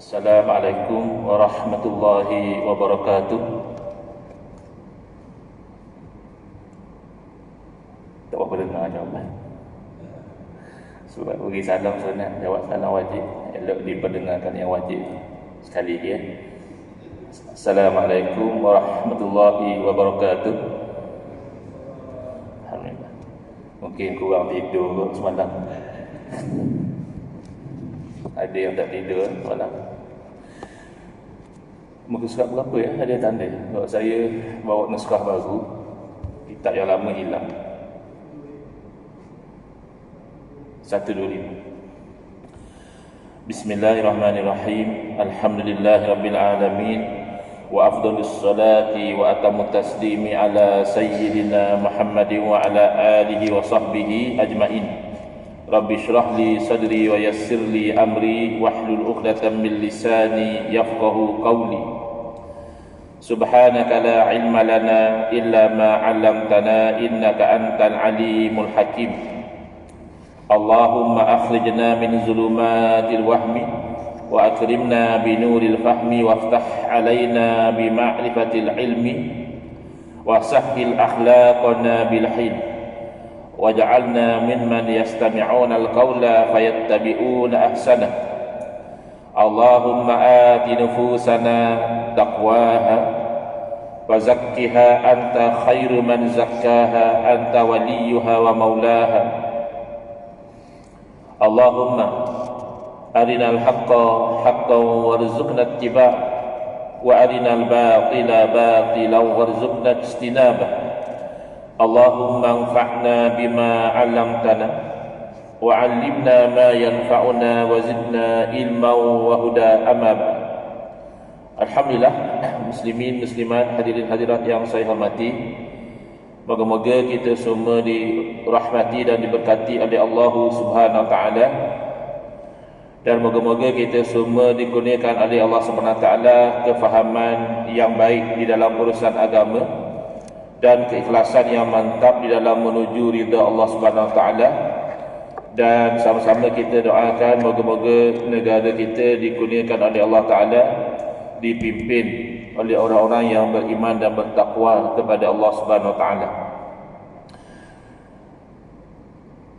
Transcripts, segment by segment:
Assalamualaikum warahmatullahi wabarakatuh. Tak apa dengar jawapan. Sebab bagi salam sunat, jawab salam wajib. Elok diperdengarkan yang wajib. Sekali lagi ya. Assalamualaikum warahmatullahi wabarakatuh. Alhamdulillah. Mungkin kurang tidur semalam. Ada yang tak tidur semalam. Muka surat berapa ya? Ada tanda. Kalau saya bawa naskah baru, kitab yang lama hilang. 125. Bismillahirrahmanirrahim. Alhamdulillahirabbil alamin. Wa afdhalus salati wa atamut taslimi ala sayyidina Muhammadin wa ala alihi wa sahbihi ajmain. Rabbi shrah li sadri wa yassir li amri wahlul 'uqdatam min lisani yafqahu qawli. Subhanaka la ilma lana illa ma 'allamtana innaka antal alimul hakim. Allahumma akhrijna min zulumatil wahmi wa akrimna bi nuril fahmi waftah 'alaina bi ma'rifatil ilmi wa sahhil akhlaqana bil hilm. Waj'alna mimman yastami'una al-qawla fayattabi'una ahsana. Allahumma ati nufusana taqwaha wa zakkiha anta khairu man zakkaha anta waliyuha wa maulaha. Allahumma arinal haqqa haqqan warzuqna ittiba'ah wa arinal batila batilan warzuqna ijtinabah. Allahumma anfa'na bima 'allamtana wa 'allimna ma yanfa'una wa zidna ilman wa huda amma ba'd. Alhamdulillah, muslimin muslimat, hadirin hadirat yang saya hormati, moga-moga kita semua dirahmati dan diberkati oleh Allah Subhanahu wa taala, dan moga-moga kita semua dikurniakan oleh Allah Subhanahu wa taala kefahaman yang baik di dalam urusan agama dan keikhlasan yang mantap di dalam menuju ridha Allah Subhanahu wa taala. Dan sama-sama kita doakan moga-moga negara kita dikurniakan oleh Allah taala, dipimpin oleh orang-orang yang beriman dan bertakwa kepada Allah Subhanahu wa taala.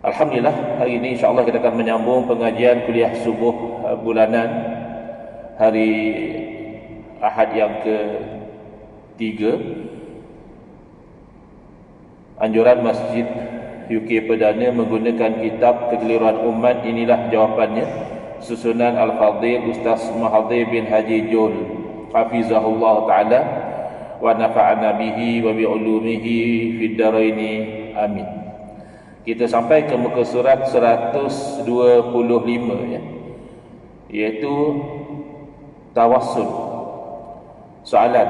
Alhamdulillah, hari ini insya-Allah kita akan menyambung pengajian kuliah subuh bulanan hari Ahad yang ke-3. Anjuran Masjid UK Perdana menggunakan kitab Kekeliruan Umat, inilah jawapannya. Susunan Al-Fadhil Ustaz Mahathir bin Haji Jul hafizahullah ta'ala wa nafa'ana bihi wa bi'ulumihi fid daraini amin. Kita sampai ke muka surat 125 ya, iaitu tawassul. Soalan,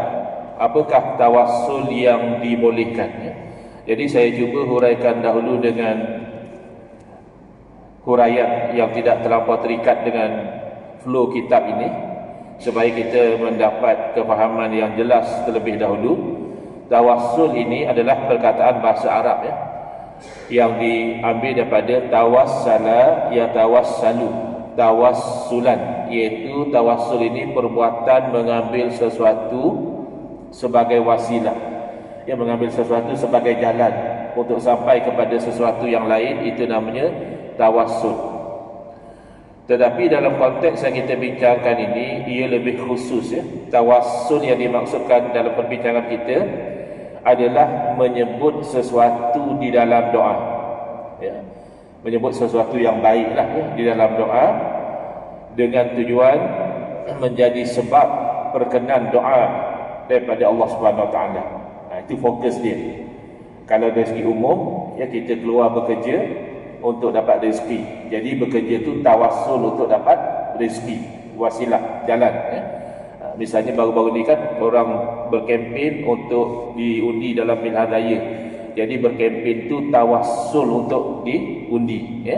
apakah tawassul yang dibolehkan ya? Jadi saya cuba huraikan dahulu dengan huraian yang tidak terlampau terikat dengan flow kitab ini, supaya kita mendapat kefahaman yang jelas terlebih dahulu. Tawassul ini adalah perkataan bahasa Arab ya, yang diambil daripada tawassala yatawassalu, tawassulan, iaitu tawassul ini perbuatan mengambil sesuatu sebagai wasilah, yang mengambil sesuatu sebagai jalan untuk sampai kepada sesuatu yang lain, itu namanya tawassul. Tetapi dalam konteks yang kita bincangkan ini, ia lebih khusus ya. Tawassul yang dimaksudkan dalam perbincangan kita adalah menyebut sesuatu di dalam doa ya. Menyebut sesuatu yang baiklah ya, di dalam doa, dengan tujuan menjadi sebab perkenan doa daripada Allah Subhanahu wa taala. Itu fokus dia. Kalau rezeki umum ya, kita keluar bekerja untuk dapat rezeki. Jadi bekerja itu tawassul untuk dapat rezeki, wasilah, jalan ya. Misalnya baru-baru ni kan orang berkempen untuk diundi dalam pilihan raya. Jadi berkempen itu tawassul untuk diundi ya.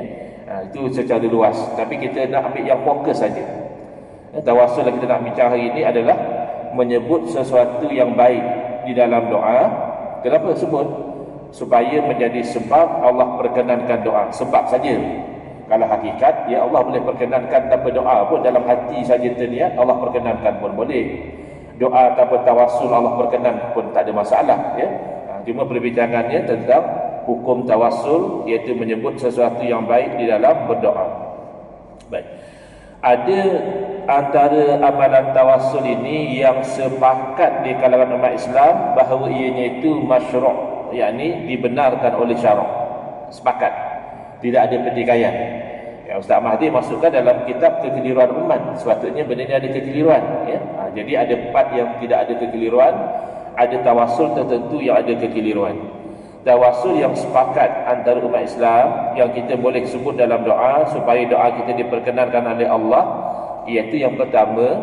Itu secara luas, tapi kita nak ambil yang fokus saja. Tawassul yang kita nak bincang hari ini adalah menyebut sesuatu yang baik di dalam doa. Kenapa sebut? Supaya menjadi sebab Allah perkenankan doa. Sebab saja. Kalau hakikat, ya Allah boleh perkenankan tanpa doa pun, dalam hati saja terniat Allah perkenankan pun boleh. Doa tanpa tawassul Allah perkenan pun tak ada masalah, ya. Cuma perbincangannya tentang hukum tawassul, iaitu menyebut sesuatu yang baik di dalam berdoa. Baik. Ada antara amalan tawassul ini yang sepakat di kalangan umat Islam bahawa ianya itu masyru', yakni dibenarkan oleh syarak. Sepakat. Tidak ada pertikaian. Ya, Ustaz Mahdi masukkan dalam kitab kekeliruan umat. Sepatutnya benda ini ada kekeliruan, ya. Jadi ada part yang tidak ada kekeliruan, ada tawassul tertentu yang ada kekeliruan. Tawassul yang sepakat antara umat Islam yang kita boleh sebut dalam doa supaya doa kita diperkenankan oleh Allah, iaitu yang pertama,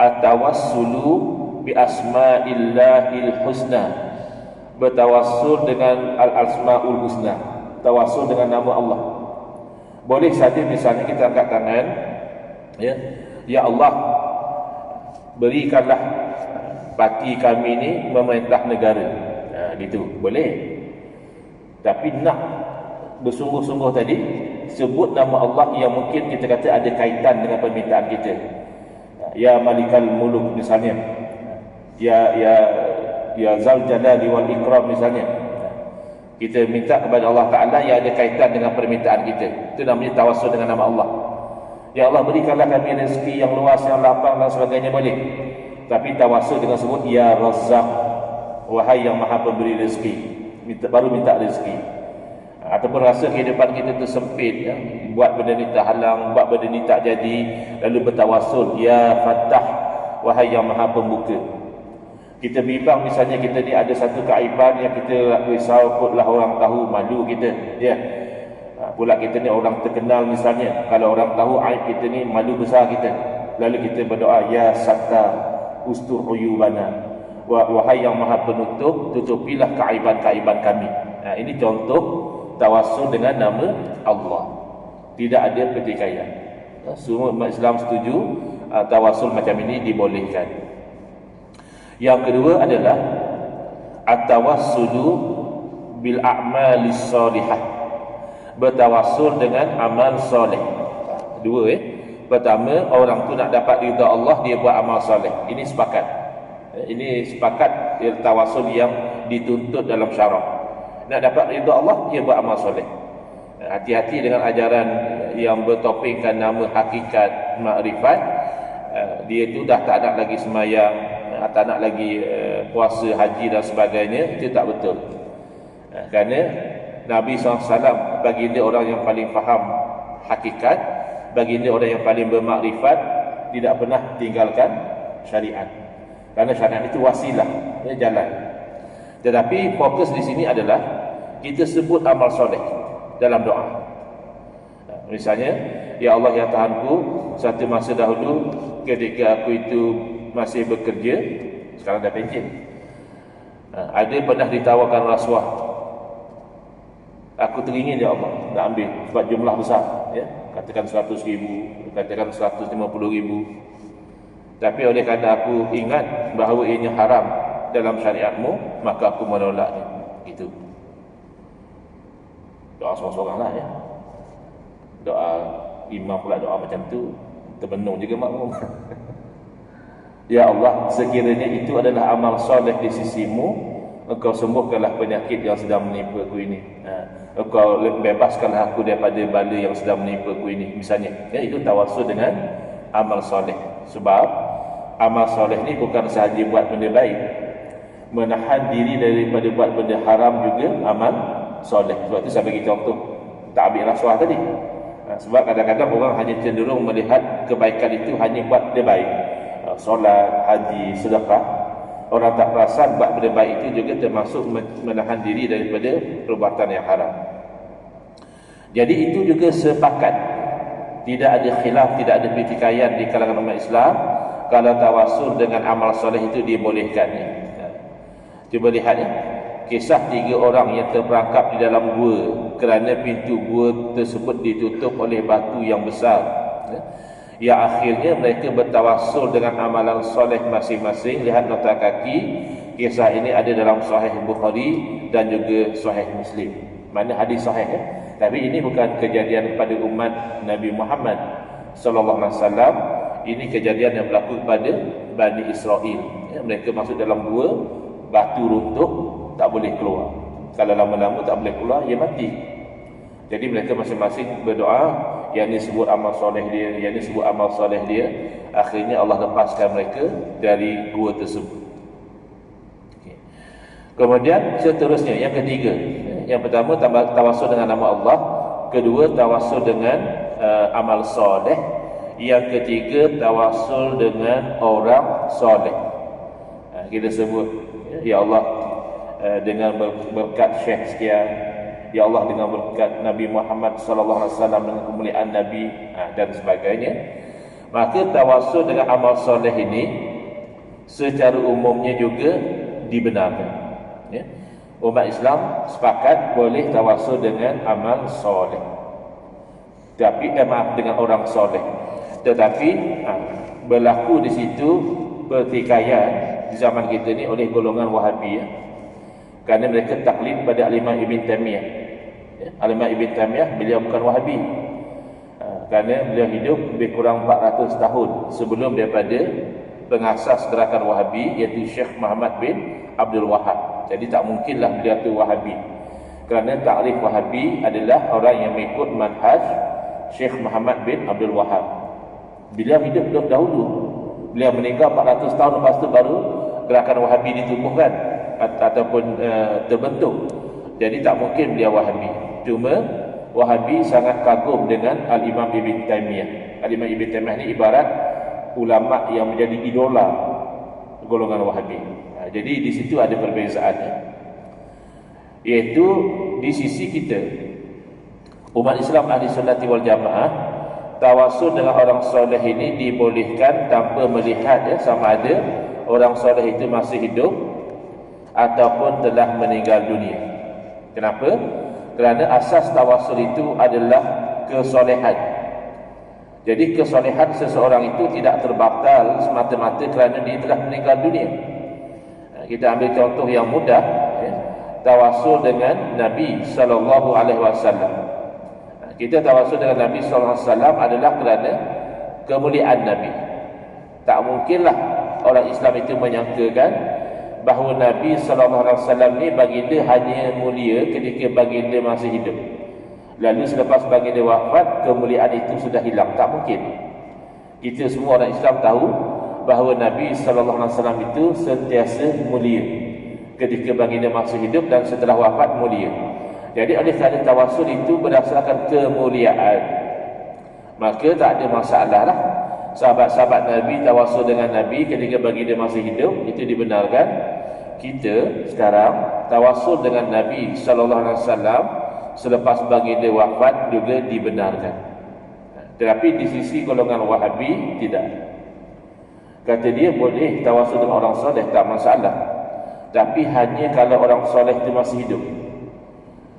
at-tawassulu bi asma'illahil husna. Bertawassul dengan al-asmaul husna, tawassul dengan nama Allah. Boleh saja misalnya kita angkat tangan, ya, ya Allah, berikanlah parti kami ini memerintah negara. Gitu boleh. Tapi nak bersungguh-sungguh tadi sebut nama Allah yang mungkin kita kata ada kaitan dengan permintaan kita. Ya Malikal Muluk misalnya, ya Zal Jalali wal Ikram misalnya. Kita minta kepada Allah Ta'ala yang ada kaitan dengan permintaan kita. Itu namanya tawassul dengan nama Allah. Ya Allah, berikanlah kami rezeki yang luas, yang lapang dan sebagainya, boleh. Tapi tawassul dengan sebut Ya Razzaq, wahai yang maha pemberi rezeki, baru minta rezeki. Ataupun rasa kehidupan kita tu sempit, ya, buat benda ni tak halang, buat benda ni tak jadi, lalu bertawassul Ya Fattah, wahai yang maha pembuka. Kita bimbang misalnya kita ni ada satu keaiban yang kita risau putlah orang tahu, malu kita, ya. Pula kita ni orang terkenal misalnya, kalau orang tahu aib kita ni, malu besar kita. Lalu kita berdoa Ya Sattar, ustur uyubana, wahai yang maha penutup, tutupilah keaiban-keaiban kami. Ini contoh tawassul dengan nama Allah. Tidak ada pertikaian. Semua umat Islam setuju tawassul macam ini dibolehkan. Yang kedua adalah at-tawassulu bil a'malis salihah. Bertawassul dengan amal soleh. Dua, pertama, orang tu nak dapat ridha Allah, dia buat amal soleh. Ini sepakat. Ini sepakat tawassul yang dituntut dalam syarak. Nak dapat ridha Allah, dia buat amal soleh. Hati-hati dengan ajaran yang bertopengkan nama hakikat makrifat. Dia tu dah tak nak lagi semayang, tak nak lagi puasa, haji dan sebagainya. Itu tak betul. Kerana Nabi SAW baginda orang yang paling faham hakikat, baginda orang yang paling bermakrifat, tidak pernah tinggalkan syariat. Kerana syariat itu wasilah, ya, jalan. Tetapi fokus di sini adalah kita sebut amal soleh dalam doa. Misalnya, Ya Allah ya Tuhanku, satu masa dahulu ketika aku itu masih bekerja, sekarang dah pension, ada pernah ditawarkan rasuah. Aku teringin Ya Allah nak ambil sebab jumlah besar, ya, katakan 100,000, katakan 150,000. Tapi oleh kerana aku ingat bahawa ianya haram dalam syariatmu, maka aku menolaknya. Gitu. Doa seorang-seorang lah, ya. Doa imam pula doa macam tu, terbenung juga makmum. Ya Allah, sekiranya itu adalah amal soleh di sisimu, Engkau sembuhkanlah penyakit yang sedang menimpa aku ini. Engkau bebaskanlah aku daripada bala yang sedang menimpa aku ini, misalnya. Ya, itu tawassul dengan amal soleh. Sebab amal soleh ni bukan sahaja buat benda baik, menahan diri daripada buat benda haram juga amal soleh. Sebab tu saya bagi contoh tak ambil rasuah tadi. Sebab kadang-kadang orang hanya cenderung melihat kebaikan itu hanya buat benda baik, solat, haji, sedekah. Orang tak perasan buat benda baik itu juga termasuk menahan diri daripada perbuatan yang haram. Jadi itu juga sepakat. Tidak ada khilaf, tidak ada pertikaian di kalangan umat Islam kalau tawassul dengan amal soleh itu dibolehkan. Cuba lihat, ya, kisah 3 orang yang terperangkap di dalam gua kerana pintu gua tersebut ditutup oleh batu yang besar. Yang akhirnya mereka bertawassul dengan amalan soleh masing-masing. Lihat nota kaki. Kisah ini ada dalam Sahih Bukhari dan juga Sahih Muslim. Mana hadis sahih, ya? Tapi ini bukan kejadian pada umat Nabi Muhammad sallallahu alaihi wasallam. Ini kejadian yang berlaku pada Bani Israel. Mereka masuk dalam gua, batu runtuh, tak boleh keluar. Kalau lama-lama tak boleh keluar, ia mati. Jadi mereka masing-masing berdoa, yang ini sebut amal soleh dia, yang ini sebut amal soleh dia. Akhirnya Allah lepaskan mereka dari gua tersebut. Kemudian seterusnya, yang ketiga. Yang pertama, tawassul dengan nama Allah. Kedua, tawassul dengan amal soleh. Yang ketiga, tawassul dengan orang soleh. Kita sebut, ya Allah, dengan berkat Syekh sekian, ya Allah dengan berkat Nabi Muhammad sallallahu alaihi wasallam, dengan kemuliaan Nabi dan sebagainya. Maka tawassul dengan amal soleh ini secara umumnya juga dibenarkan. Ya. Umat Islam sepakat boleh tawassul dengan amal soleh. Tapi dengan orang soleh. Tetapi berlaku di situ pertikaian di zaman kita ni oleh golongan Wahabi, ya. Kerana mereka taklid pada Al-Imam Ibn Taymiyah. Ya. Al-Imam Ibn Taymiyah beliau bukan Wahabi. Kerana beliau hidup lebih kurang 400 tahun sebelum daripada pengasas gerakan Wahabi, iaitu Syekh Muhammad bin Abdul Wahab. Jadi tak mungkinlah beliau tu Wahabi. Kerana takrif Wahabi adalah orang yang mengikut manhaj Syekh Muhammad bin Abdul Wahab. Beliau hidup dahulu. Beliau meninggal 400 tahun lepas tu baru gerakan Wahabi ditubuhkan ataupun terbentuk. Jadi tak mungkin beliau Wahabi. Cuma Wahabi sangat kagum dengan Al-Imam Ibn Taymiyah. Al-Imam Ibn Taymiyah ni ibarat ulama yang menjadi idola golongan Wahabi. Jadi di situ ada perbezaannya. Iaitu di sisi kita, umat Islam Ahli Sunnati wal Jamaah, tawassul dengan orang soleh ini dibolehkan tanpa melihat, ya, sama ada orang soleh itu masih hidup ataupun telah meninggal dunia. Kenapa? Kerana asas tawassul itu adalah kesolehan. Jadi kesolehan seseorang itu tidak terbatal semata-mata kerana dia telah meninggal dunia. Kita ambil contoh yang mudah, ya, tawassul dengan Nabi sallallahu alaihi wasallam. Kita tawassul dengan Nabi sallallahu alaihi wasallam adalah kerana kemuliaan Nabi. Tak mungkinlah orang Islam itu menyangkakan bahawa Nabi sallallahu alaihi wasallam ni baginda hanya mulia ketika baginda masih hidup. Lalu selepas baginda wafat, kemuliaan itu sudah hilang. Tak mungkin. Kita semua orang Islam tahu bahawa Nabi sallallahu alaihi wasallam itu sentiasa mulia ketika baginda masih hidup dan setelah wafat mulia. Jadi oleh kerana tawassul itu berdasarkan kemuliaan, maka tak ada masalah lah. Sahabat-sahabat Nabi tawassul dengan Nabi ketika baginda masih hidup, itu dibenarkan. Kita sekarang tawassul dengan Nabi sallallahu alaihi wasallam selepas baginda wafat juga dibenarkan. Tetapi di sisi golongan Wahabi tidak. Kata dia boleh tawassul dengan orang soleh, tak masalah. Tapi hanya kalau orang soleh itu masih hidup.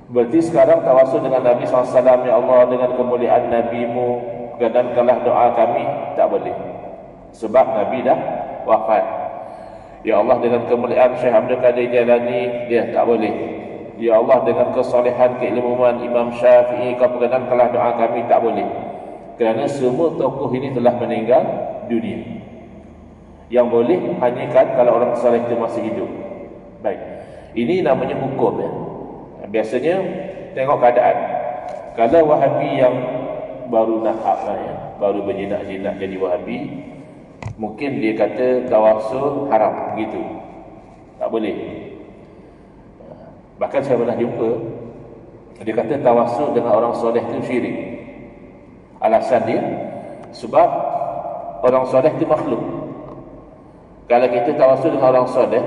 Berarti sekarang tawassul dengan Nabi SAW, ya Allah dengan kemuliaan Nabi-Mu, kedankanlah doa kami, tak boleh. Sebab Nabi dah wafat. Ya Allah dengan kemuliaan Syekh Abdul Qadir Jailani, dia tak boleh. Ya Allah dengan kesolehan, keilmuan Imam Syafi'i, kau perkenankanlah doa kami, tak boleh. Kerana semua tokoh ini telah meninggal dunia. Yang boleh hanya kan kalau orang soleh itu masih hidup. Baik. Ini namanya hukum, ya. Biasanya tengok keadaan. Kalau Wahabi yang baru nahak lah, ya, baru berjinak-jinak jadi Wahabi, mungkin dia kata tawassul haram, begitu. Tak boleh. Bahkan saya pernah jumpa, dia kata tawassul dengan orang soleh itu syirik. Alasan dia, sebab orang soleh itu makhluk. Kalau kita tawassul dengan orang soleh,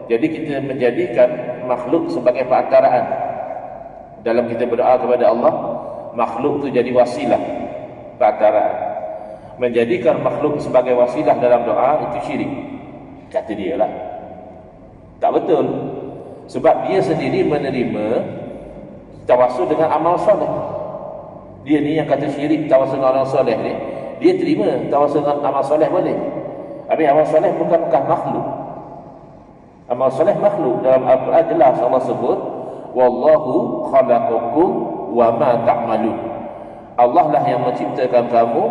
jadi kita menjadikan makhluk sebagai perantaraan. Dalam kita berdoa kepada Allah, makhluk itu jadi wasilah, perantaraan. Menjadikan makhluk sebagai wasilah dalam doa, itu syirik. Kata dia lah. Tak betul. Sebab dia sendiri menerima tawassul dengan amal soleh. Dia ni yang kata syirik tawassul dengan orang soleh ni, dia terima tawassul dengan amal soleh boleh. Tapi amal soleh bukankah makhluk? Amal soleh makhluk. Dalam Al-Quran jelas Allah sebut, wallahu khalaqakum wa ma ta'malun. Allah lah yang menciptakan kamu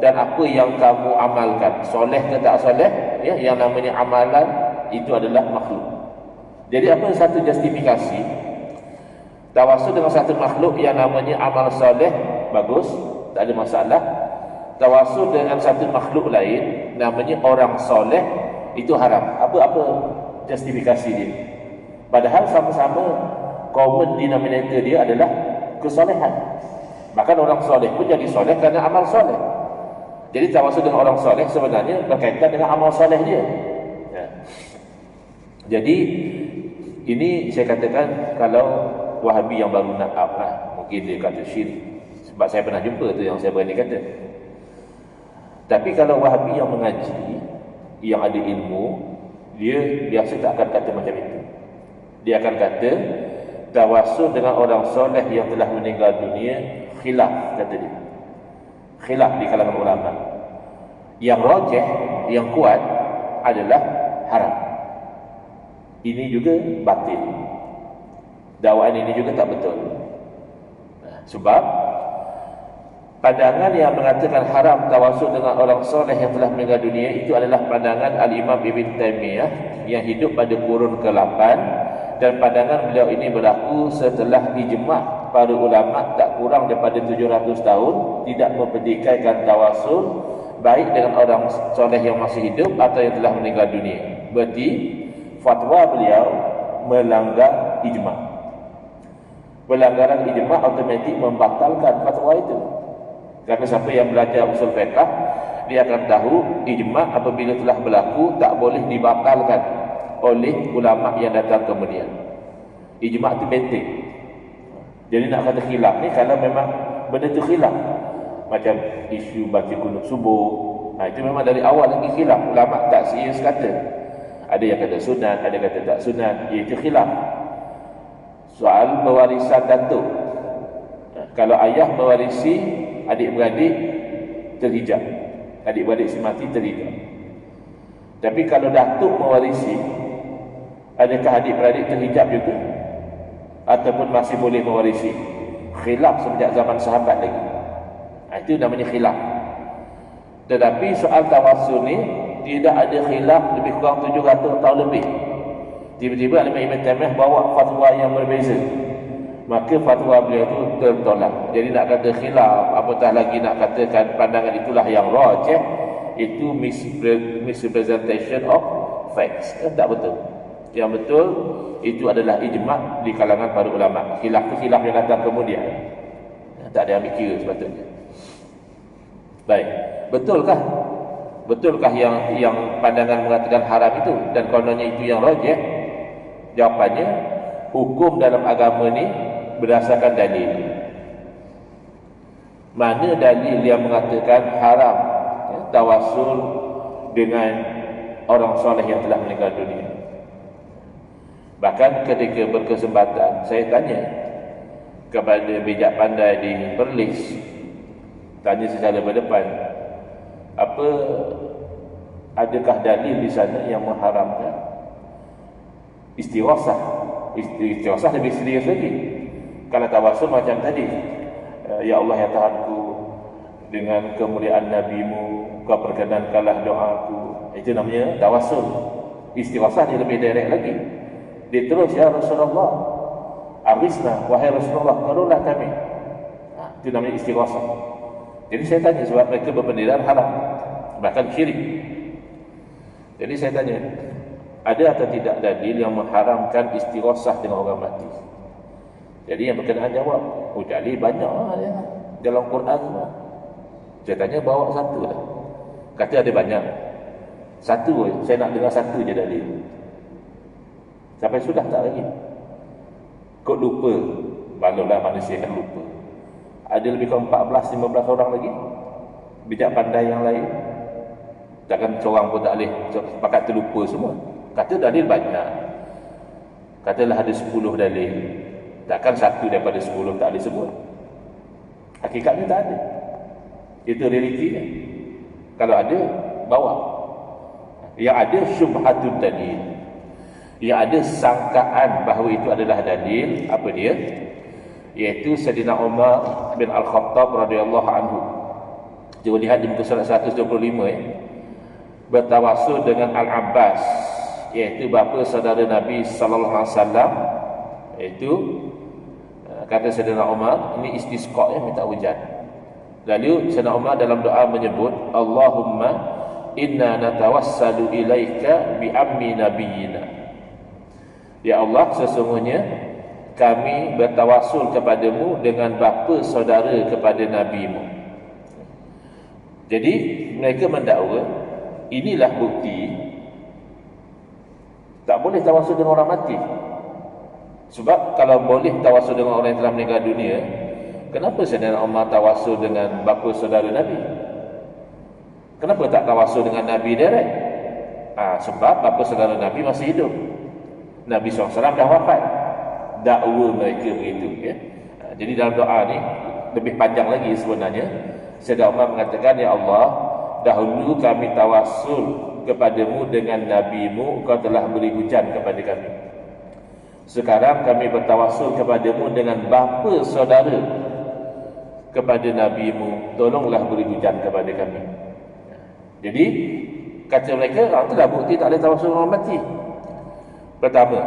dan apa yang kamu amalkan, soleh ke tak soleh, ya, yang namanya amalan itu adalah makhluk. Jadi apa satu justifikasi tawassul dengan satu makhluk yang namanya amal soleh, bagus, tak ada masalah. Tawassul dengan satu makhluk lain namanya orang soleh, itu haram. Apa justifikasi dia? Padahal sama-sama common denominator dia adalah kesolehan. Bahkan orang soleh pun jadi soleh kerana amal soleh. Jadi tawassul dengan orang soleh sebenarnya berkaitan dengan amal soleh dia. Ya. Jadi ini saya katakan, kalau Wahabi yang baru nak up lah, mungkin dia kata syirik. Sebab saya pernah jumpa tu yang saya berani kata. Tapi kalau Wahabi yang mengaji, yang ada ilmu, dia biasa tak akan kata macam itu. Dia akan kata tawassul dengan orang soleh yang telah meninggal dunia khilaf, kata dia. Khilaf di kalangan ulama. Yang rajih, yang kuat adalah haram. Ini juga batil. Dakwaan ini juga tak betul. Sebab pandangan yang mengatakan haram tawassul dengan orang soleh yang telah meninggal dunia itu adalah pandangan Al-Imam Ibn Taymiyah yang hidup pada kurun ke-8, dan pandangan beliau ini berlaku setelah ijma' para ulama tak kurang daripada 700 tahun tidak memperdikaikan tawassul baik dengan orang soleh yang masih hidup atau yang telah meninggal dunia. Berarti fatwa beliau melanggar ijma'. Pelanggaran ijma' automatik membatalkan fatwa itu. Kerana siapa yang belajar usul fiqh, dia akan tahu ijma' apabila telah berlaku tak boleh dibatalkan oleh ulama' yang datang kemudian. Ijma' itu benteng. Jadi nak kata khilaf ni kalau memang benda tu khilaf, macam isu baca kunut subuh, itu memang dari awal lagi khilaf. Ulama' tak serius kata. Ada yang kata sunat, ada yang kata tak sunat, iaitu khilaf. Soal pewarisan datuk, kalau ayah mewarisi adik-beradik terhijab, adik-beradik si mati terhijab. Tapi kalau datuk mewarisi, adakah adik-beradik terhijab juga ataupun masih boleh mewarisi? Khilaf sejak zaman sahabat lagi. Itu namanya khilaf. Tetapi soal tawassul ni tidak ada khilaf lebih kurang 700 tahun lebih. Tiba-tiba Ibn Taymiyah bawa fatwa yang berbeza, maka fatwa beliau itu tertolak. Jadi nak kata khilaf, apatah lagi nak katakan pandangan itulah yang rajih, itu misrepresentation of facts. Tak betul. Yang betul itu adalah ijma' di kalangan para ulama. Khilaf itu khilaf yang datang kemudian, tak ada yang mikir sepatutnya. Baik, betulkah yang pandangan mengatakan haram itu dan kononnya itu yang rajih? Jawapannya, hukum dalam agama ni berdasarkan dalil. Mana dalil yang mengatakan haram tawassul dengan orang soleh yang telah meninggal dunia? Bahkan ketika berkesempatan saya tanya kepada bijak pandai di Perlis, tanya secara berdepan, adakah dalil di sana yang mengharamkan istighasah? Istighasah lebih serius lagi. Kalau tawassul macam tadi, ya Allah ya Tuhanku, dengan kemuliaan Nabi-Mu kau perkenankanlah doaku, itu namanya tawassul. Istighasah dia lebih direct lagi. Dia terus, ya Rasulullah, arisna, wahai Rasulullah, tolonglah kami. Itu namanya istighasah. Jadi saya tanya, sebab mereka berpendirian haram, bahkan syirik. Jadi saya tanya, ada atau tidak dalil yang mengharamkan istighasah dengan orang mati? Jadi yang berkenaan jawab, dalil banyak ya, dalam Quran semua. Saya tanya, bawa satu lah. Kata ada banyak. Satu, saya nak dengar satu je dalil. Sampai sudah tak lagi. Kok lupa? Balonlah manusia kan lupa. Ada lebih kurang 14-15 orang lagi bijak pandai yang lain. Takkan seorang pun tak boleh pakat terlupa semua. Kata dalil banyak. Katalah ada 10 dalil. Takkan satu daripada 10 tak boleh sebut. Hakikatnya tak ada. Itu realitinya. Kalau ada, bawa. Yang ada syubhatul dalil. yang ada sangkaan bahawa itu adalah dalil. Apa dia? Iaitu Sayyidina Umar bin Al-Khattab radhiyallahu anhu. Cuba lihat di muka surat 125 bertawassul dengan Al-Abbas, iaitu bapa saudara Nabi sallallahu alaihi wasallam. Iaitu kata Sayyidina Umar, ini istisqa, minta hujan. Lalu Sayyidina Umar dalam doa menyebut, Allahumma inna natawassalu ilaika bi ammi nabiyina. Ya Allah, sesungguhnya kami bertawassul kepadamu dengan bapa saudara kepada nabimu. Jadi mereka mendakwa inilah bukti tak boleh tawassul dengan orang mati. Sebab kalau boleh tawassul dengan orang yang telah meninggal dunia, kenapa Sayyidina Umar tawassul dengan bapa saudara Nabi? Kenapa tak tawassul dengan Nabi direct? Sebab bapa saudara Nabi masih hidup. Nabi SAW dah wafat. Dakwa mereka begitu, ya. Jadi dalam doa ni lebih panjang lagi sebenarnya. Sayyidina Umar mengatakan, ya Allah, dahulu kami tawassul kepadamu dengan nabimu, kau telah beri hujan kepada kami. Sekarang kami bertawassul kepadamu dengan bapa saudara kepada nabimu, tolonglah beri hujan kepada kami. Jadi kata mereka, itulah bukti tak boleh tawassul dengan orang mati. Pertama,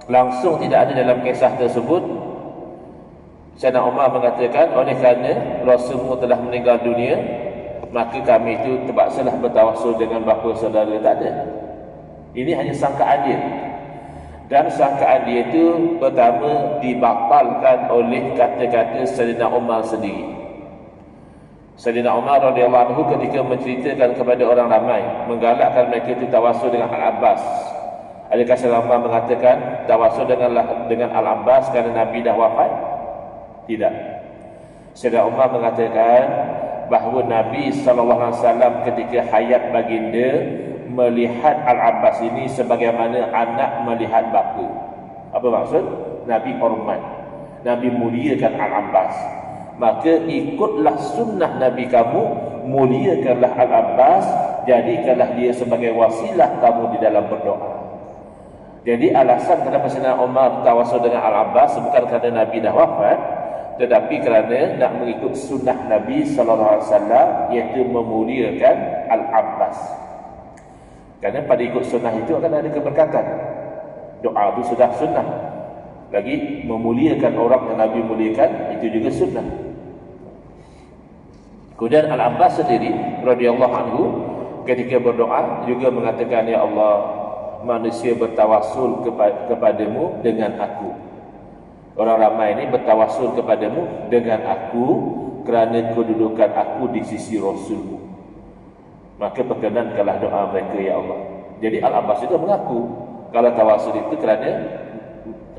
langsung tidak ada dalam kisah tersebut Sayyidina Umar mengatakan, oleh kerana Rasulullah telah meninggal dunia, maka kami itu terpaksalah bertawassul dengan bapa saudara. Tak ada. Ini hanya sangkaan dia. Dan sangkaan dia itu pertama dibatalkan oleh kata-kata Sayyidina Umar sendiri. Sayyidina Umar radhiyallahu anhu ketika menceritakan kepada orang ramai, menggalakkan mereka itu tawassul dengan Al-Abbas. Adakah Sayyidina Umar mengatakan tawassul dengan Al-Abbas kerana Nabi dah wafat? Tidak. Sayyidina Umar mengatakan bahawa Nabi SAW ketika hayat baginda melihat Al-Abbas ini sebagaimana anak melihat bapa. Apa maksud? Nabi hormat, Nabi muliakan Al-Abbas. Maka ikutlah sunnah Nabi kamu, muliakanlah Al-Abbas, jadikanlah dia sebagai wasilah kamu di dalam berdoa. Jadi alasan kenapa Sayyidina Umar tawassul dengan Al-Abbas bukan kerana Nabi dah wafat, tetapi kerana nak mengikut sunnah Nabi SAW, iaitu memuliakan Al-Abbas. Kerana pada ikut sunnah itu akan ada keberkatan. Doa itu sudah sunnah. Lagi memuliakan orang yang Nabi muliakan, itu juga sunnah. Kemudian Al-Abbas sendiri radhiyallahu anhu ketika berdoa juga mengatakan, ya Allah, manusia bertawassul kepadamu dengan aku. Orang ramai ini bertawassul kepadamu dengan aku kerana kedudukan aku di sisi Rasulmu. Maka perkenankanlah doa mereka, ya Allah. Jadi Al-Abbas itu mengaku kalau tawassul itu kerana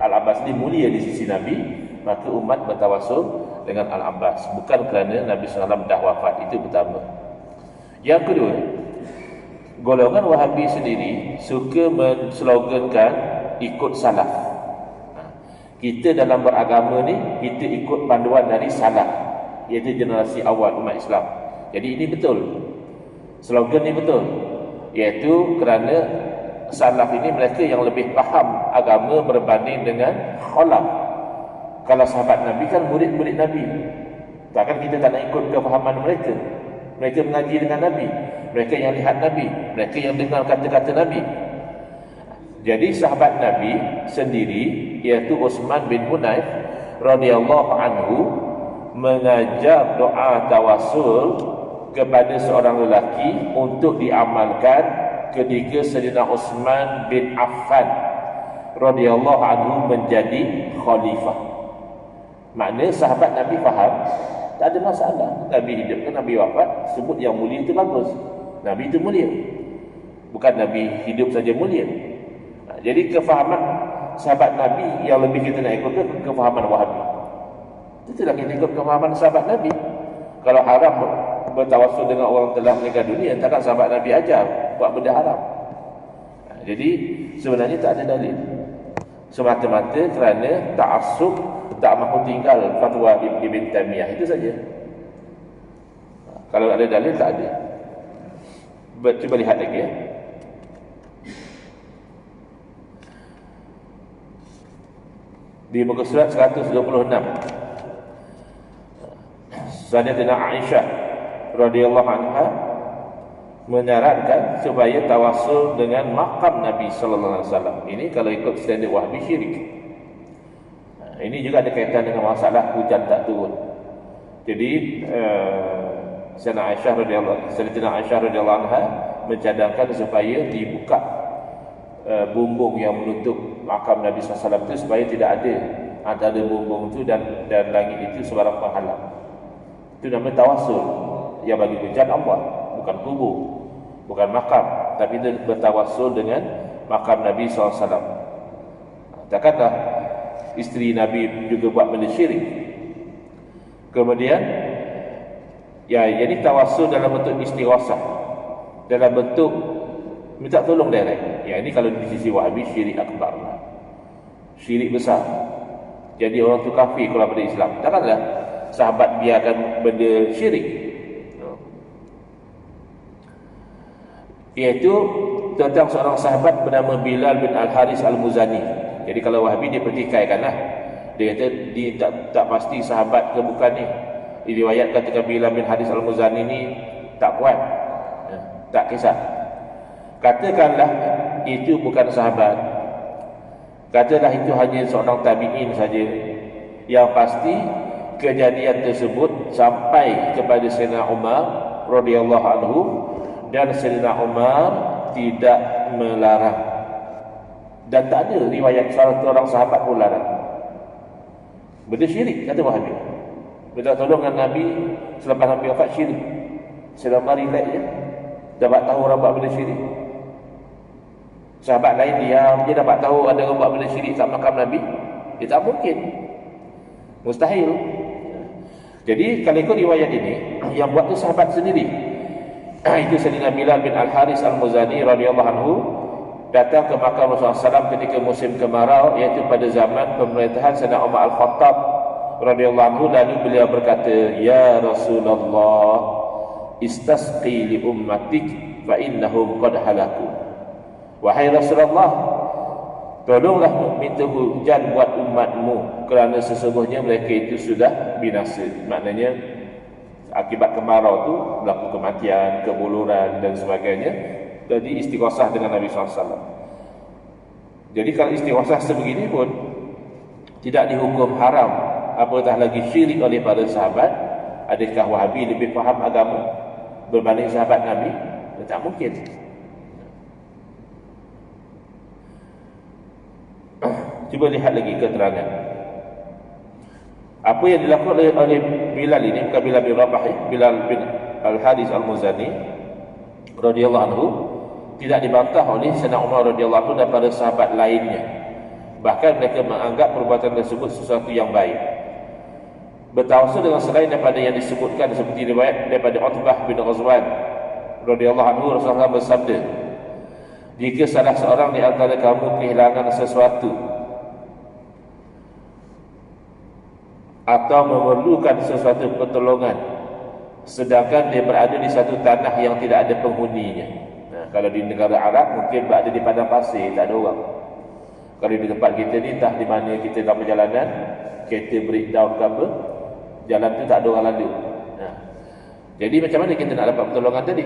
Al-Abbas ini mulia di sisi Nabi, maka umat bertawassul dengan Al-Abbas, bukan kerana Nabi SAW dah wafat. Itu pertama. Yang kedua, golongan Wahabi sendiri suka menslogankan ikut salaf. Kita dalam beragama ni, kita ikut panduan dari salaf, iaitu generasi awal umat Islam. Jadi ini betul, slogan ni betul, iaitu kerana salaf ini mereka yang lebih faham agama berbanding dengan khalaf. Kalau sahabat Nabi kan murid-murid Nabi, takkan kita tak nak ikut kefahaman mereka. Mereka mengaji dengan Nabi, mereka yang lihat Nabi, mereka yang dengar kata-kata Nabi. Jadi sahabat Nabi sendiri, iaitu Utsman bin Hunayf radhiyallahu anhu, mengajar doa tawassul kepada seorang lelaki untuk diamalkan ketika Sayyidina Utsman bin Affan radhiyallahu anhu menjadi khalifah. Maknanya sahabat Nabi faham, tak ada masalah. Nabi hidup ke Nabi wafat, sebut yang mulia itu bagus. Nabi itu mulia, bukan Nabi hidup saja mulia. Jadi kefahaman sahabat Nabi yang lebih kita nak ikut ke kefahaman Wahabi. Itulah kita ikut kefahaman sahabat Nabi. Kalau haram bertawassul dengan orang telah meninggal dunia, takkan sahabat Nabi ajar buat benda haram. Jadi sebenarnya tak ada dalil, semata-mata kerana ta'assub, tak mahu tinggal fatwa Ibn Taimiyah, itu saja. Kalau ada dalil, tak ada. Cuba lihat lagi, ya. Di muka surat 126. Sayyidatina Aisyah radhiyallahu anha menyarankan supaya tawassul dengan makam Nabi sallallahu alaihi wasallam. Ini kalau ikut standard Wahhabi syirik. Ini juga ada kaitan dengan masalah hujan tak turun. Jadi Sayyidatina Aisyah radhiyallahu anha mencadangkan supaya dibuka bumbung yang menutup makam Nabi SAW itu supaya tidak ada antara bumbung itu dan langit itu sebarang penghalang. Itu namanya tawassul. Yang bagi hujan Allah, bukan kubur, bukan makam, tapi itu bertawassul dengan makam Nabi SAW. Takkanlah isteri Nabi juga buat benda syirik. Kemudian jadi tawassul dalam bentuk istighosah, dalam bentuk minta tolong direct. Ini kalau di sisi Wahhabi syirik akbar, syirik besar. Jadi orang tu kafir keluar dari Islam. Takkanlah sahabat biarkan benda syirik. Iaitu tentang seorang sahabat bernama Bilal bin Al-Haris Al-Muzani. Jadi kalau Wahhabi dia pertikaikanlah. Dia kata dia tak pasti sahabat ke bukan ni. Diriwayatkan ketika Bilal bin Haris Al-Muzani ni tak kuat, tak kisah. Katakanlah itu bukan sahabat, katakanlah itu hanya seorang tabi'in saja. Yang pasti kejadian tersebut sampai kepada Sayyidina Umar radhiyallahu anhu, dan Sayyidina Umar tidak melarang, dan tak ada riwayat seorang sahabat pun larang. Benda syirik kata Wahhabi. Minta tolong dengan Nabi selepas Nabi wafat syirik. Sayyidina Umar relax je, dapat tahu orang buat benda syirik. Sahabat lain diam, dia dapat tahu ada orang buat benda syirik kat makam Nabi. Dia tak mungkin, mustahil. Jadi kalau ikut riwayat ini, yang buat tu sahabat sendiri. Itu Sayyidina Bilal bin Al-Haris Al-Muzani radhiyallahu anhu datang ke makam Rasulullah SAW ketika musim kemarau, iaitu pada zaman pemerintahan Sayyidina Umar Al-Khattab radhiyallahu anhu. Lalu beliau berkata, "Ya Rasulullah, istasqi li ummatik fa innahum qad halaku." Wahai Rasulullah, tolonglah minta hujan buat umatmu, kerana sesungguhnya mereka itu sudah binasa. Maknanya akibat kemarau tu berlaku kematian, kebuluran dan sebagainya. Jadi istighosah dengan Nabi SAW. Jadi kalau istighosah sebegini pun tidak dihukum haram, apatah lagi syirik oleh para sahabat. Adakah Wahhabi lebih faham agama berbanding sahabat Nabi? Tak mungkin. Cuba lihat lagi keterangan apa yang dilakukan oleh Bilal ini. Bukan Bilal bin Rabah, Bilal bin Al-Haris Al-Muzani radhiyallahu anhu tidak dibantah oleh Sayyidina Umar radhiyallahu anhu dan para sahabat lainnya. Bahkan mereka menganggap perbuatan tersebut sesuatu yang baik. Bertawassul dengan selain daripada yang disebutkan seperti riwayat daripada Utbah bin Ghazwan radhiyallahu anhu, Rasulullah bersabda, "Jika salah seorang di antara kamu kehilangan sesuatu atau memerlukan sesuatu pertolongan, sedangkan dia berada di satu tanah yang tidak ada penghuninya." Kalau di negara Arab mungkin berada di padang pasir, tak ada orang. Kalau di tempat kita ni, entah di mana kita dalam perjalanan, kereta breakdown ke apa, jalan tu tak ada orang lalu. Jadi macam mana kita nak dapat pertolongan tadi?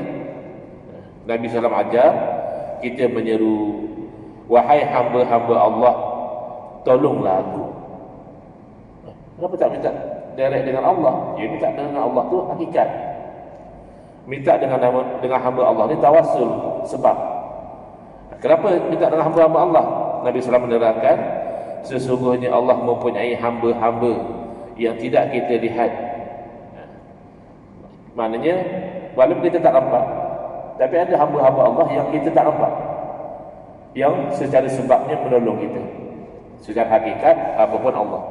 Nabi SAW ajar kita menyeru, "Wahai hamba-hamba Allah, tolonglah aku." Kenapa tak minta direct dengan Allah? Ya, minta dengan Allah tu hakikat. Minta dengan hamba Allah ni tawassul sebab. Kenapa minta dengan hamba-hamba Allah? Nabi SAW menerangkan, sesungguhnya Allah mempunyai hamba-hamba yang tidak kita lihat. Maknanya walaupun kita tak nampak, tapi ada hamba-hamba Allah yang kita tak nampak, yang secara sebabnya menolong kita. Secara hakikat apapun Allah.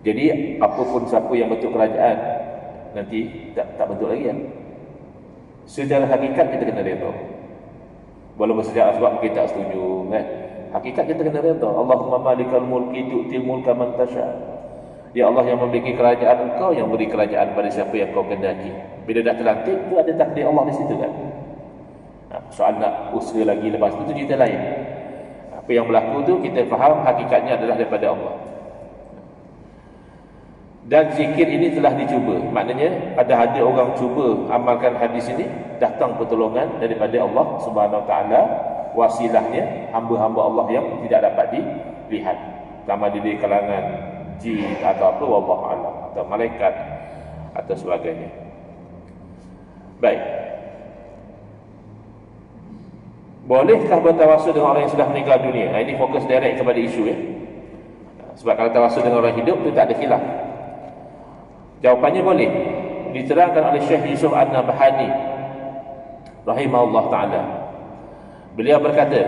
Jadi apapun siapa yang bentuk kerajaan nanti tak bentuk lagi kan. Secara hakikat kita kena redha. Walaupun secara asbab kita tak setuju kan. Hakikat kita kena redha. Allahumma malikal mulki tu'til mulka man tasha. Ya Allah yang memiliki kerajaan, Engkau yang beri kerajaan pada siapa yang Kau kehendaki. Bila dah terlantik tu ada takdir Allah di situ kan. Soal nak usaha lagi lepas itu cerita lain. Apa yang berlaku tu kita faham hakikatnya adalah daripada Allah. Dan zikir ini telah dicuba. Maknanya ada orang cuba amalkan hadis ini, datang pertolongan daripada Allah Subhanahu Wa Taala, wasilahnya hamba-hamba Allah yang tidak dapat dilihat, sama di kalangan jin atau apa, wallahu alam, atau malaikat atau sebagainya. Baik. Bolehkah bertawasul dengan orang yang sudah meninggal dunia? Ini fokus direct kepada isu ya. Sebab kalau tawasul dengan orang hidup tu tak ada khilaf. Jawapannya boleh. Diterangkan oleh Syekh Yusuf An-Nabhani rahimahullah taala. Beliau berkata,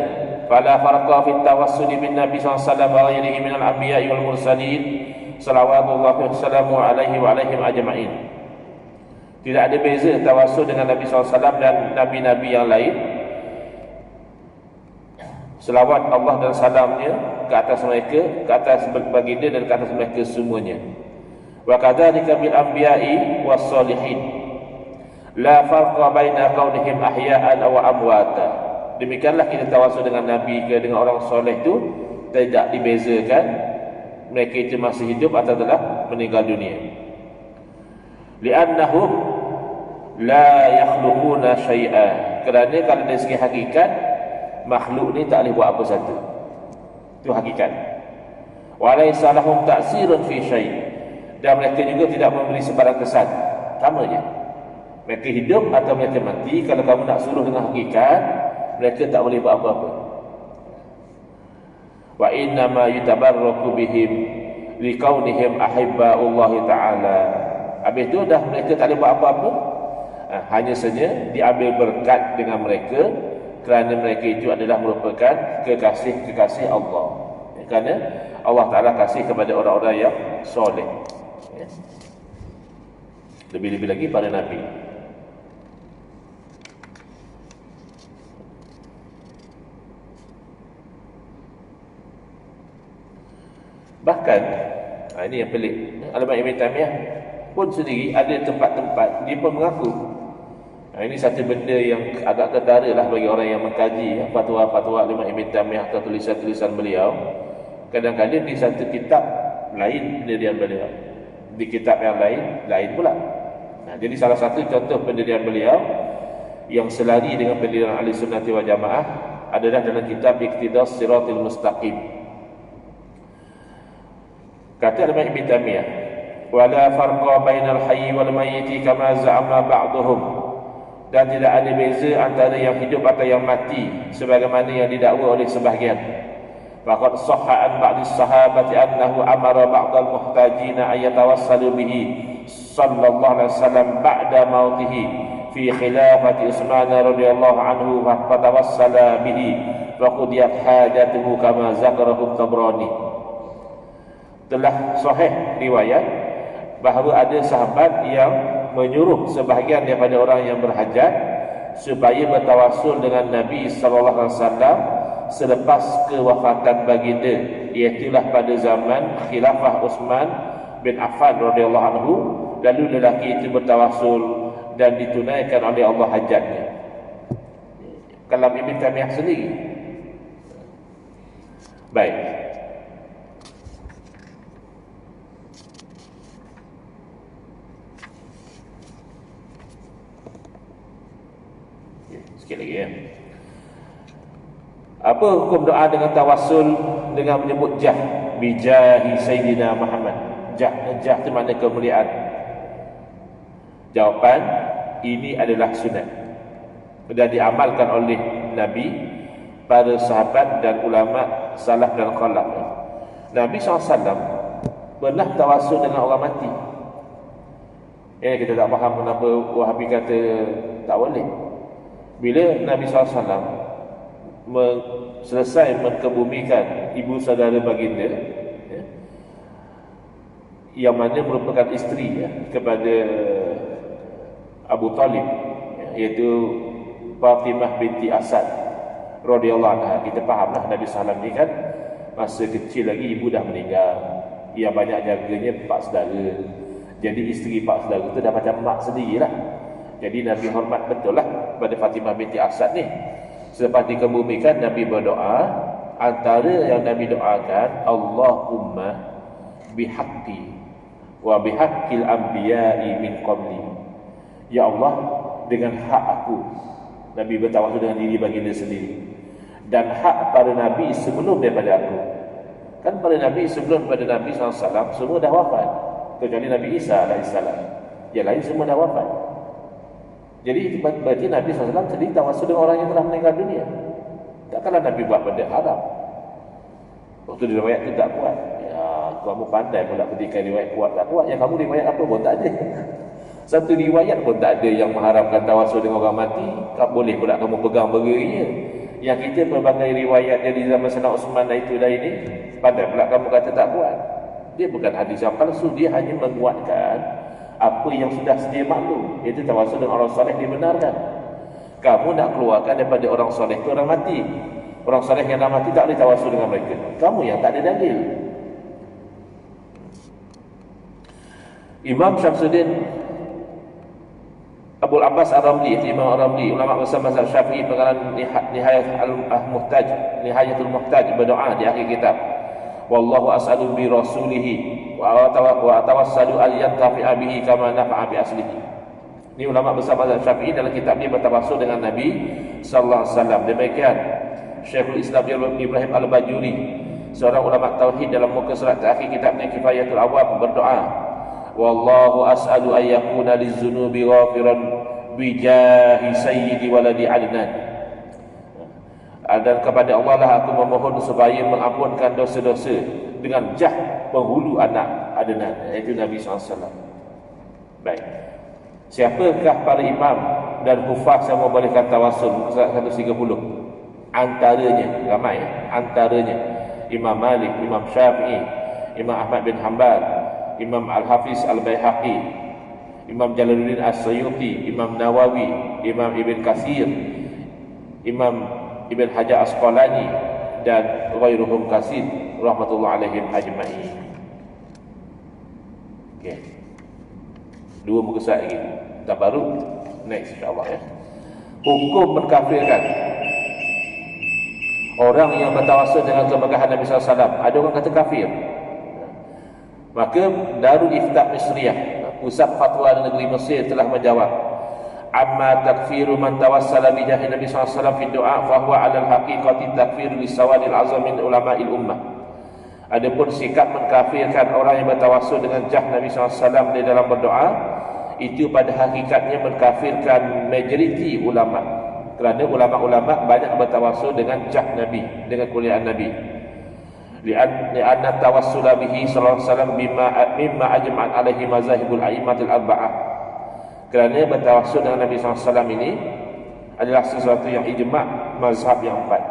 "Fala farqa fit tawassul bin Nabi sallallahu alaihi wasallam wa ghairihi min al-anbiya'i wal mursalin salawatullahi wassalamu alaihi wa alaihim ajma'in." Tidak ada beza tawasul dengan Nabi sallallahu alaihi wasallam dan nabi-nabi yang lain. Selawat Allah dan salamnya ke atas mereka, ke atas baginda dan ke atas mereka semuanya. Wa kadzalika bil anbiya'i was solihin. La farqa baina kaunihim ahya'an aw amwata. Demikianlah kita tawasul dengan nabi ke dengan orang soleh itu tidak dibezakan mereka itu masih hidup atau telah meninggal dunia. Li'annahum la yakhluquna syai'an. Kerana kalau dari segi hakikat makhluk ni tak boleh buat apa satu. Itu hakikat. Wa laysa lahum ta'sirun fi syai'. Dan mereka juga tidak memberi sebarang kesan. Sama je. Mereka hidup atau mereka mati, kalau kamu nak suruh dengan hakikat, mereka tak boleh buat apa-apa. Wa inna ma yutabarraku bihim liqaunihim ahibba'ullah ta'ala. Habis tu dah mereka tak boleh buat apa-apa. Hanya saja diambil berkat dengan mereka kerana mereka itu adalah merupakan kekasih-kekasih Allah. Kerana Allah Ta'ala kasih kepada orang-orang yang soleh. Lebih-lebih lagi pada Nabi. Bahkan ini yang pelik, Al-Imam Ibn Taymiyah pun sendiri ada tempat-tempat dia pun mengaku. Ini satu benda yang agak ketara lah bagi orang yang mengkaji fatwa-fatwa Al-Imam Ibn Taymiyah atau tulisan-tulisan beliau. Kadang-kadang di satu kitab lain pendirian beliau, di kitab yang lain pula. Jadi salah satu contoh pendirian beliau yang selari dengan pendirian Ahli Sunnati wal Jamaah adalah dalam kitab Iqtidas Siratil Mustaqim. Kata Al-Imam Ibn Taymiyah, "Wala farqa bainal hayy wal mayyit kama za'ama ba'dhum." Dan tidak ada beza antara yang hidup atau yang mati sebagaimana yang didakwa oleh sebahagian. Faqad sahha an ba'dis sahabati annahu amara ba'dal muhtajina ay yatawassalu bihi sallallahu alaihi wasallam ba'da mautihi fi khilafati Utsman radhiyallahu anhu wa tawassala bihi fa qudiyat hajatuhu kama zakarahu Tabrani. Telah sahih riwayat bahawa ada sahabat yang menyuruh sebahagian daripada orang yang berhajat supaya bertawassul dengan Nabi sallallahu alaihi wasallam selepas kewafatan baginda, iaitu pada zaman khilafah Utsman bin Affan radhiyallahu anhu. Lalu lelaki itu bertawassul dan ditunaikan oleh Allah hajatnya. Kalam Ibn Taymiyah sendiri. Baik. Sikit lagi ya. Apa hukum doa dengan tawassul dengan menyebut jah, bijahi Sayyidina Muhammad? Jah itu makna kemuliaan. Jawapan, ini adalah sunat dan diamalkan oleh Nabi, para sahabat dan ulama salaf dan khalaf. Nabi SAW pernah tawassul dengan orang mati. Kita tak faham kenapa Wahabi kata tak boleh. Bila Nabi SAW selesai menkebumikan ibu saudara baginda, yang mana merupakan isteri kepada Abu Talib, iaitu Fatimah binti Asad radhiyallahu anha. Kita fahamlah Nabi SAW ni kan masa kecil lagi ibu dah meninggal, yang banyak jaganya pak saudara. Jadi isteri pak saudara tu dah macam mak sendirilah. Jadi Nabi hormat betul lah pada Fatimah binti Asad ni. Selepas dikebumikan, Nabi berdoa Antara yang Nabi doakan, Allahumma bihaqqi wa bihaqqil anbiya'i min qabli. Ya Allah, dengan hak aku. Nabi bertawassul dengan diri baginda sendiri, dan hak para Nabi sebelum daripada aku. Kan para Nabi sebelum daripada Nabi SAW semua dah wafat, kecuali Nabi Isa AS. Yang lain semua dah wafat. Jadi berarti Nabi SAW tadi tawassul dengan orang yang telah meninggal dunia. Takkanlah Nabi buat benda haram. Waktu riwayat tu tak kuat. Ya, kamu pandai pula ketika riwayat kuat tak kuat. Yang kamu riwayat apa pun tak ada. Satu riwayat pun tak ada yang mengharamkan tawassul dengan orang mati. Tak boleh pula kamu pegang beriria. Yang kita pelbagai riwayat dari zaman Sayyidina Osman dan itu dan ini, pandai pula kamu kata tak kuat. Dia bukan hadis yang palsu, dia hanya menguatkan apa yang sudah sedia maklum, iaitu tawassul dengan orang soleh dibenarkan. Kamu nak keluarkan daripada orang soleh ke orang mati. Orang soleh yang dah mati tak boleh tawassul dengan mereka. Kamu yang tak ada dalil. Imam Syamsuddin Abul Abbas Ar-Ramli, Imam Ar-Ramli, ulama besar mazhab Syafi'i, pengarang Nihayatul Muhtaj, berdoa di akhir kitab, wallahu as'alu bi rasulihi wa atawassalu al yantafi'a bihi kama nafa'a bi aslihi. Ini ulama besar mazhab Syafi'i dalam kitab ini bertawassul dengan Nabi sallallahu alaihi wasallam. Demikian Syekhul Islam Ibrahim Al-Bajuri, seorang ulama tauhid, dalam muka surat terakhir kitabnya Kifayatul Awam, berdoa, wallahu as'alu an yakuna lizunubi ghafiran bijahi sayyidi waladi Adnan. Dan kepada Allah lah aku memohon supaya mengampunkan dosa-dosa dengan jah penghulu anak Adnan, iaitu Nabi SAW. Baik, siapakah para imam dan hufaz yang membolehkan tawassul? Surat 130. Antaranya, ramai, antaranya Imam Malik, Imam Syafi'i, Imam Ahmad bin Hanbal, Imam Al-Hafiz Al-Baihaqi, Imam Jalaluddin As-Suyuti, Imam Nawawi, Imam Ibn Katsir, Imam Ibn Hajar Asqalani, dan ghairuhum katsir rahmatullah alaihim ajma'in. Okey. Dua muka surat lagi. Dah baru. Next insya-Allah ya. Hukum mengkafirkan orang yang bertawassul dengan kemegahan Nabi SAW. Ada orang kata kafir. Maka Darul Ifta Misriyah, pusat fatwa negeri Mesir, telah menjawab, amma takfiru man tawassala bi jahi Nabi SAW fi du'a fa huwa 'ala al-haqiqati takfiru lisawadil azam min ulama'il ummah. Adapun sikap mengkafirkan orang yang bertawassul dengan jah Nabi SAW di dalam berdoa, itu pada hakikatnya mengkafirkan majoriti ulama. Kerana ulama-ulama banyak bertawassul dengan jah Nabi, dengan kuliah Nabi. Li'anna tawassula bihi sallallahu alaihi wasallam mimma ajma'at alaihi mazahibul a'immatul arba'ah. Kerana bertawassul dengan Nabi SAW ini adalah sesuatu yang ijma' mazhab yang empat.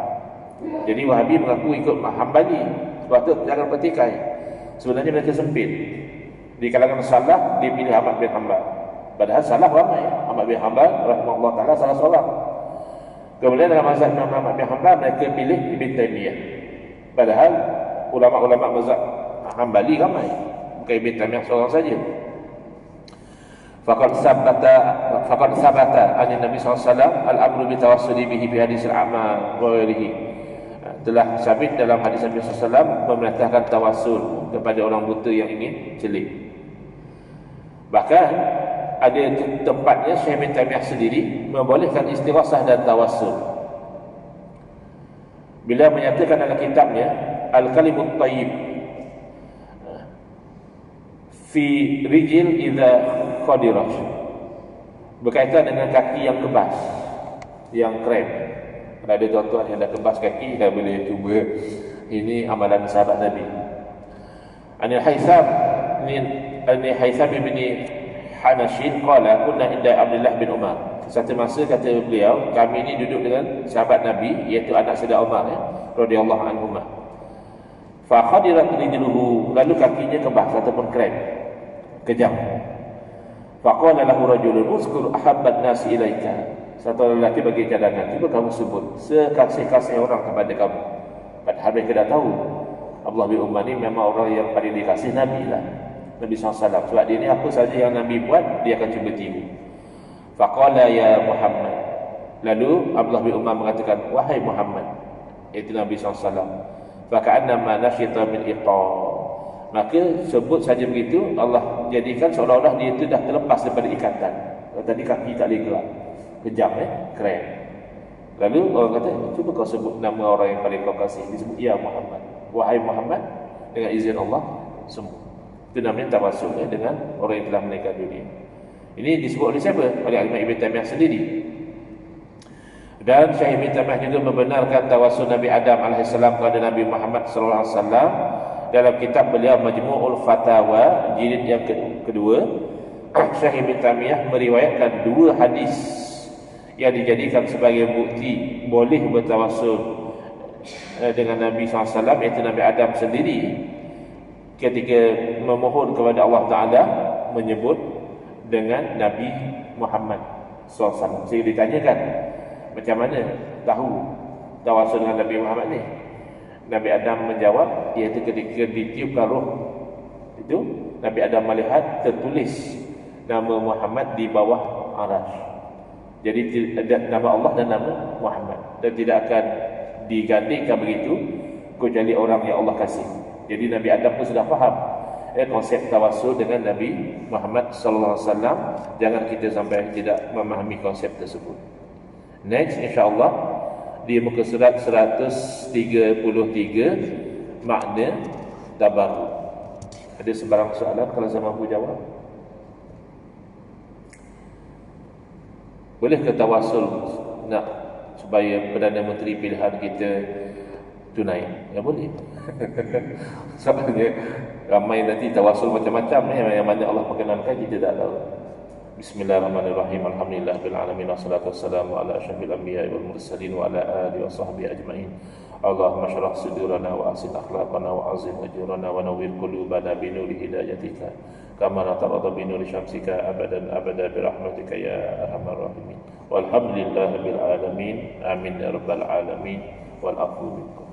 Jadi Wahabi mengaku ikut Hambali. Sebab tu jangan petikai. Sebenarnya mereka sempit. Di kalangan salah dia pilih Ahmad bin Hanbal. Padahal salah ramai. Ahmad bin Hanbal rahimahullah ta'ala salah seorang. Kemudian dalam mazhab Imam Ahmad bin Hanbal mereka pilih Ibn Taymiyah. Padahal ulama-ulama mazhab Hambali ramai, bukan Ibn Taymiyah seorang saja. Faqad sabata an Nabi SAW al-amru bi tawassuli bihi bi hadis al-a'ma wa ghairihi. Telah sabit dalam hadis Nabi SAW memerintahkan tawassul kepada orang buta yang ingin celik. Bahkan ada tempatnya Syekh Ibn Taymiyah sendiri membolehkan istighasah dan tawassul. Bila menyatakan dalam kitabnya Al-Kalimut Tayyib fi rijil idza qadirah, berkaitan dengan kaki yang kebas, yang krem. Kalau ada tuan-tuan yang dah kebas kaki, dah boleh cuba. Ini amalan sahabat Nabi. Anil Haitham bin Hanashin qala kunna inda Abdullah bin Umar. Satu masa kata beliau, kami ini duduk dengan sahabat Nabi, iaitu anak Sayyidina Umar radhiyallahu anhuma. Fa khadirat rijluhu, lalu kakinya kebas ataupun krem, kejam. Fa qala lahu rajulun uzkur ahabban nas ilaika. Satu lelaki bagi cadangan, cuba kamu sebut sekasih-kasih orang kepada kamu. Padahal mereka dah tahu Abdullah bin Umar ni memang orang yang paling dikasih Nabi lah, Nabi SAW. Sebab dia ni apa saja yang Nabi buat, dia akan cuba tiru. Faqala ya Muhammad. Lalu Abdullah bin Umar mengatakan, wahai Muhammad. iaitu Nabi SAW. Faka'annama nasyita min iqam. Maka sebut saja begitu, Allah jadikan seolah-olah dia itu dah terlepas daripada ikatan. Tadi kaki tak boleh gerak, kejam, keren. Lalu orang kata, cuba kau sebut nama orang yang paling kau kasih. Disebut, ya Muhammad, wahai Muhammad, dengan izin Allah semua. Itu namanya tawassul dengan orang yang telah meninggal dunia. Ini disebut oleh siapa? Oleh Imam Ibn Taymiyah sendiri. Dan Syekh Ibn Taymiyah juga membenarkan tawassul Nabi Adam AS kepada Nabi Muhammad SAW dalam kitab beliau Majmu'ul Fatawa jilid yang kedua. Syekh Ibn Taymiyah meriwayatkan 2 hadis yang dijadikan sebagai bukti boleh bertawassul dengan Nabi SAW, iaitu Nabi Adam sendiri ketika memohon kepada Allah Ta'ala menyebut dengan Nabi Muhammad SAW. Saya ditanyakan, macam mana tahu tawassul dengan Nabi Muhammad ni? Nabi Adam menjawab, iaitu ketika ditiupkan roh itu, Nabi Adam melihat tertulis nama Muhammad di bawah arasy. Jadi ada nama Allah dan nama Muhammad, dan tidak akan digantikan begitu kecuali orang yang Allah kasih. Jadi Nabi Adam pun sudah faham konsep tawassul dengan Nabi Muhammad sallallahu alaihi wasallam. Jangan kita sampai tidak memahami konsep tersebut. Next, insya-Allah di muka surat 133, makna tabarruk. Ada sebarang soalan kalau saya mampu jawab? Boleh ke tawassul nak supaya Perdana Menteri pilihan kita tunai? Ya boleh. Soalnya ramai nanti tawassul macam-macam yang mana Allah perkenankan kita tak tahu. Bismillahirrahmanirrahim. Alhamdulillahirabbil alamin wassalatu wassalamu ala asyrafil anbiya'i wal mursalin wa ala alihi washabbihi ajmain. Allahumma shrah sudurana wa asil akhlaqana wa azim ajurana wa nawwir qulubana bi nuri hidayatika kama natarada bi nuri syamsika abadan abada bi rahmatika ya arhamar rahimin. Walhamdulillahirabbil alamin. Amin ya rabbal alamin. Wal aqwa minkum.